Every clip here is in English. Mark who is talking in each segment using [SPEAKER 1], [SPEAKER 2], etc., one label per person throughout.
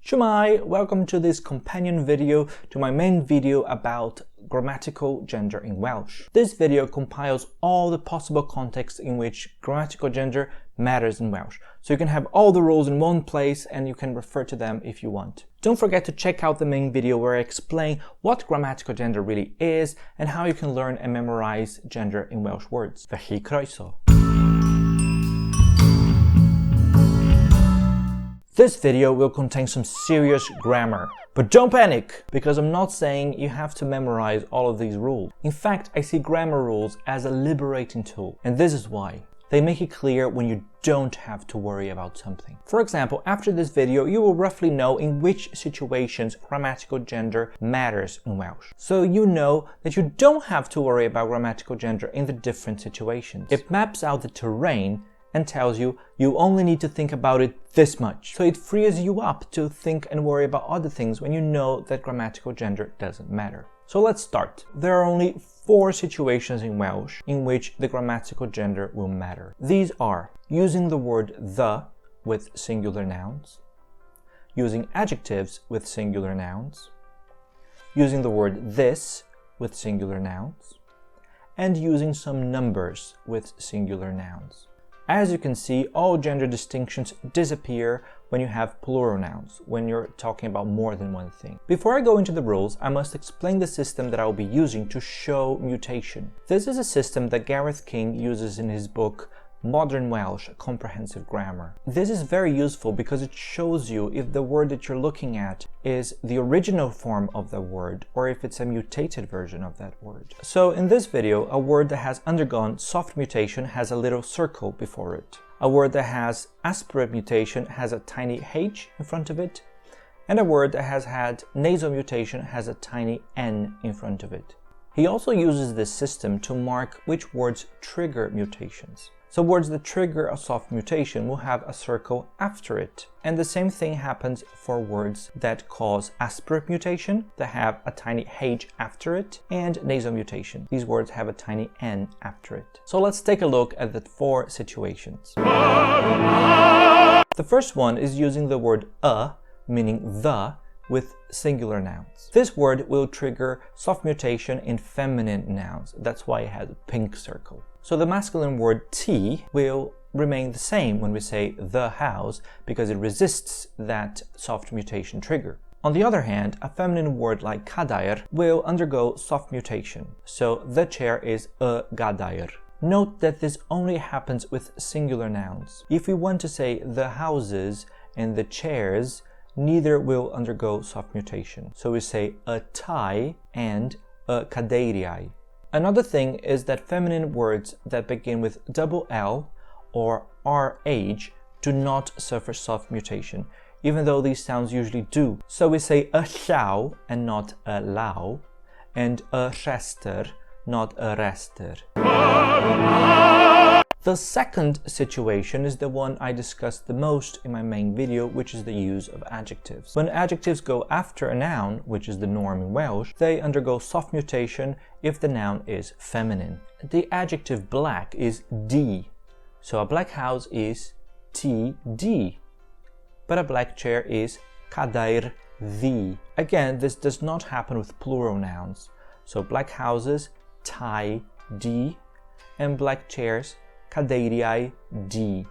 [SPEAKER 1] Shwmai, welcome to this companion video to my main video about grammatical gender in Welsh. This video compiles all the possible contexts in which grammatical gender matters in Welsh. So you can have all the rules in one place and you can refer to them if you want. Don't forget to check out the main video where I explain what grammatical gender really is and how you can learn and memorize gender in Welsh words. Fy hir-iaith. This video will contain some serious grammar, but don't panic, because I'm not saying you have to memorize all of these rules. In fact, I see grammar rules as a liberating tool, and this is why. They make it clear when you don't have to worry about something. For example, after this video, you will roughly know in which situations grammatical gender matters in Welsh. So you know that you don't have to worry about grammatical gender in the different situations. It maps out the terrain and tells you you only need to think about it this much. So it frees you up to think and worry about other things when you know that grammatical gender doesn't matter. So let's start. There are only 4 situations in Welsh in which the grammatical gender will matter. These are using the word the with singular nouns, using adjectives with singular nouns, using the word this with singular nouns, and using some numbers with singular nouns. As you can see, all gender distinctions disappear when you have plural nouns, when you're talking about more than one thing. Before I go into the rules, I must explain the system that I will be using to show mutation. This is a system that Gareth King uses in his book Modern Welsh, Comprehensive Grammar. This is very useful because it shows you if the word that you're looking at is the original form of the word or if it's a mutated version of that word. So in this video, a word that has undergone soft mutation has a little circle before it. A word that has aspirate mutation has a tiny h in front of it, and a word that has had nasal mutation has a tiny n in front of it. He also uses this system to mark which words trigger mutations. So words that trigger a soft mutation will have a circle after it. And the same thing happens for words that cause aspirate mutation, that have a tiny h after it, and nasal mutation. These words have a tiny n after it. So let's take a look at the 4 situations. The first one is using the word meaning the, with singular nouns. This word will trigger soft mutation in feminine nouns. That's why it has a pink circle. So the masculine word tea will remain the same when we say the house because it resists that soft mutation trigger. On the other hand, a feminine word like cadair will undergo soft mutation. So the chair is a gadair. Note that this only happens with singular nouns. If we want to say the houses and the chairs, neither will undergo soft mutation. So we say a tie and a cadeiriau. Another thing is that feminine words that begin with double L or RH do not suffer soft mutation, even though these sounds usually do. So we say a llaw and not a law, and a rhestr, not a restr. The second situation is the one I discussed the most in my main video, which is the use of adjectives. When adjectives go after a noun, which is the norm in Welsh, they undergo soft mutation if the noun is feminine. The adjective black is d, so a black house is td, but a black chair is cadair-ddi. Again, this does not happen with plural nouns, so black houses, tie-d, and black chairs, cadeiriau-ddi.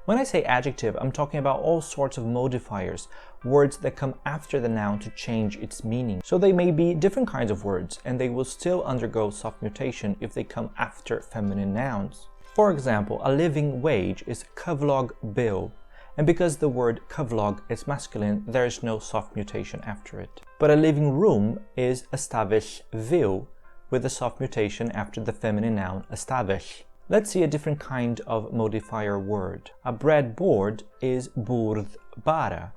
[SPEAKER 1] When I say adjective, I'm talking about all sorts of modifiers, words that come after the noun to change its meaning. So they may be different kinds of words, and they will still undergo soft mutation if they come after feminine nouns. For example, a living wage is cyflog bil, and because the word cyflog is masculine, there is no soft mutation after it. But a living room is ystafell fyw, with a soft mutation after the feminine noun ystafell. Let's see a different kind of modifier word. A bread board is bwrdd bara,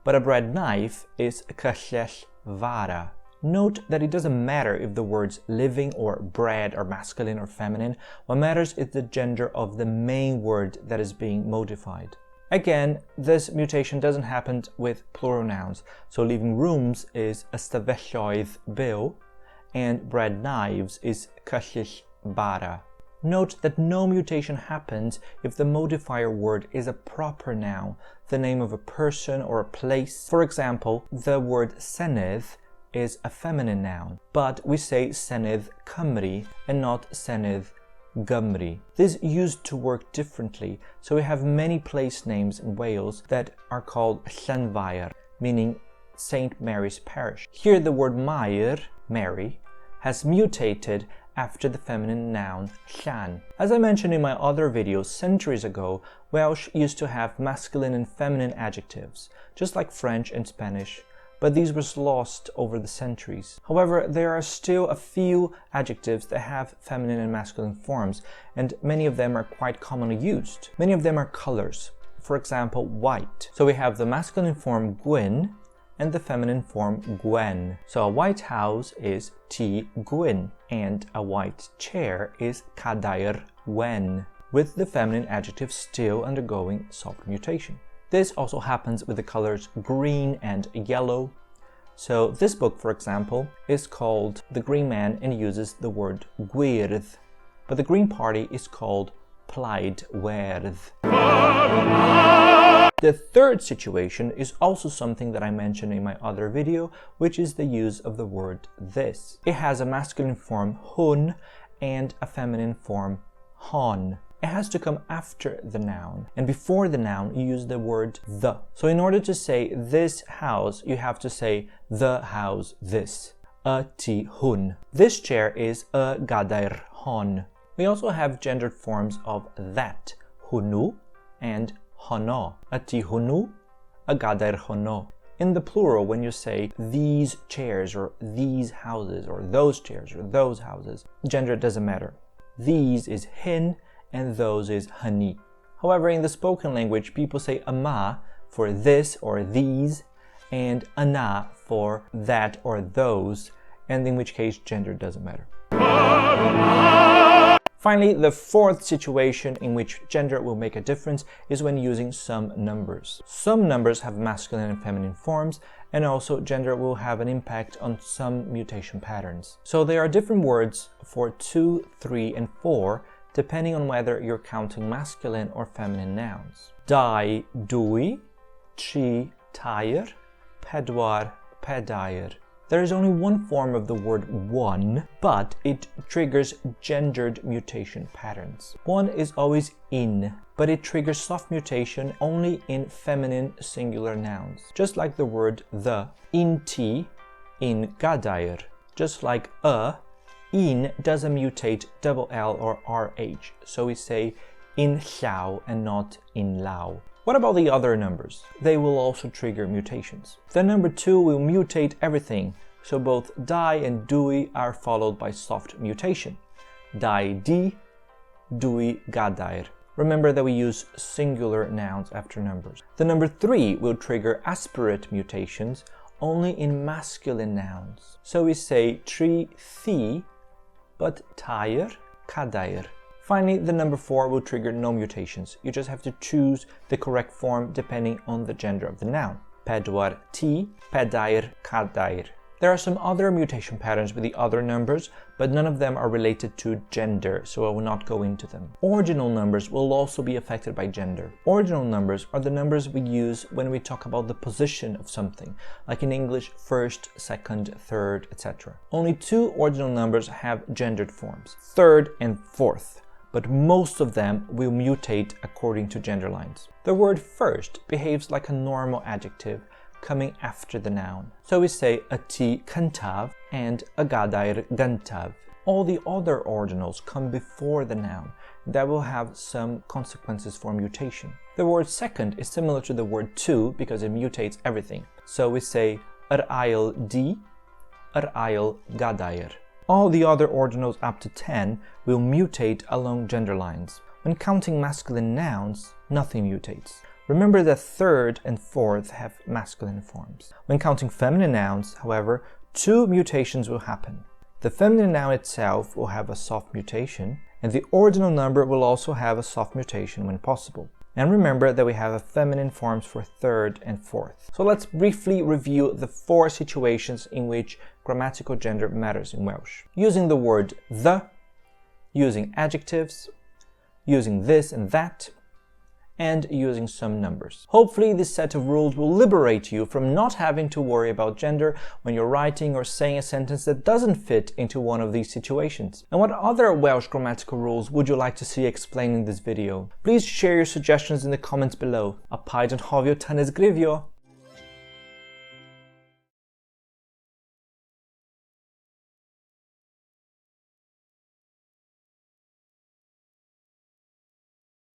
[SPEAKER 1] but a bread knife is cyllell fara. Note that it doesn't matter if the words living or bread are masculine or feminine. What matters is the gender of the main word that is being modified. Again, this mutation doesn't happen with plural nouns, so living rooms is ystafelloedd bil, and bread knives is cyllell bara. Note that no mutation happens if the modifier word is a proper noun, the name of a person or a place. For example, the word senydd is a feminine noun, but we say senydd Cymru and not senydd Gymru. This used to work differently, so we have many place names in Wales that are called Llanfair, meaning St. Mary's Parish. Here the word Mair, Mary, has mutated after the feminine noun llan. As I mentioned in my other videos centuries ago, Welsh used to have masculine and feminine adjectives, just like French and Spanish, but these were lost over the centuries. However, there are still a few adjectives that have feminine and masculine forms, and many of them are quite commonly used. Many of them are colors. For example, white. So we have the masculine form gwyn and the feminine form gwen. So a white house is tŷ gwyn, and a white chair is cadair wen, with the feminine adjective still undergoing soft mutation. This also happens with the colors green and yellow. So this book, for example, is called The Green Man and uses the word gwyrdd, but the Green Party is called Plaid Werdd. The third situation is also something that I mentioned in my other video, which is the use of the word this. It has a masculine form hwn and a feminine form hon. It has to come after the noun, and before the noun you use the word the. So in order to say this house, you have to say the house this. A tŷ hwn. This chair is a gadair hon. We also have gendered forms of that, hwnnw and honno. A tŷ hwnnw, a gadair honno. In the plural, when you say these chairs or these houses or those chairs or those houses, gender doesn't matter. These is hyn and those is hynny. However, in the spoken language, people say ama for this or these and ana for that or those, and in which case gender doesn't matter. Finally, the fourth situation in which gender will make a difference is when using some numbers. Some numbers have masculine and feminine forms, and also gender will have an impact on some mutation patterns. So there are different words for 2, 3, and 4, depending on whether you're counting masculine or feminine nouns. Dau, dwy, tri, tair, pedwar, pedair. There is only one form of the word one, but it triggers gendered mutation patterns. One is always in, but it triggers soft mutation only in feminine singular nouns. Just like the word the, in ti, in gadair. Just like in doesn't mutate double L or RH, so we say in llaw and not in law. What about the other numbers? They will also trigger mutations. The number 2 will mutate everything, so both dau and dwy are followed by soft mutation. Dau di, dwy gadair. Remember that we use singular nouns after numbers. The number 3 will trigger aspirate mutations only in masculine nouns. So we say tri thi, but tair, cadair. Finally, the number 4 will trigger no mutations. You just have to choose the correct form depending on the gender of the noun. Pedwar ti, pedair, cadair. There are some other mutation patterns with the other numbers, but none of them are related to gender, so I will not go into them. Ordinal numbers will also be affected by gender. Ordinal numbers are the numbers we use when we talk about the position of something, like in English, first, second, third, etc. Only 2 ordinal numbers have gendered forms, third and fourth, but most of them will mutate according to gender lines. The word first behaves like a normal adjective, coming after the noun. So we say a tŷ cyntaf and a gadair gyntaf. All the other ordinals come before the noun. That will have some consequences for mutation. The word second is similar to the word to because it mutates everything. So we say hir-iaith di, hir-iaith gadair. All the other ordinals up to 10 will mutate along gender lines. When counting masculine nouns, nothing mutates. Remember that third and fourth have masculine forms. When counting feminine nouns, however, 2 mutations will happen. The feminine noun itself will have a soft mutation, and the ordinal number will also have a soft mutation when possible. And remember that we have feminine forms for third and fourth. So let's briefly review the 4 situations in which grammatical gender matters in Welsh. Using the word the, using adjectives, using this and that, and using some numbers. Hopefully this set of rules will liberate you from not having to worry about gender when you're writing or saying a sentence that doesn't fit into one of these situations. And what other Welsh grammatical rules would you like to see explained in this video? Please share your suggestions in the comments below. A paid yn hofio tanysgrifio.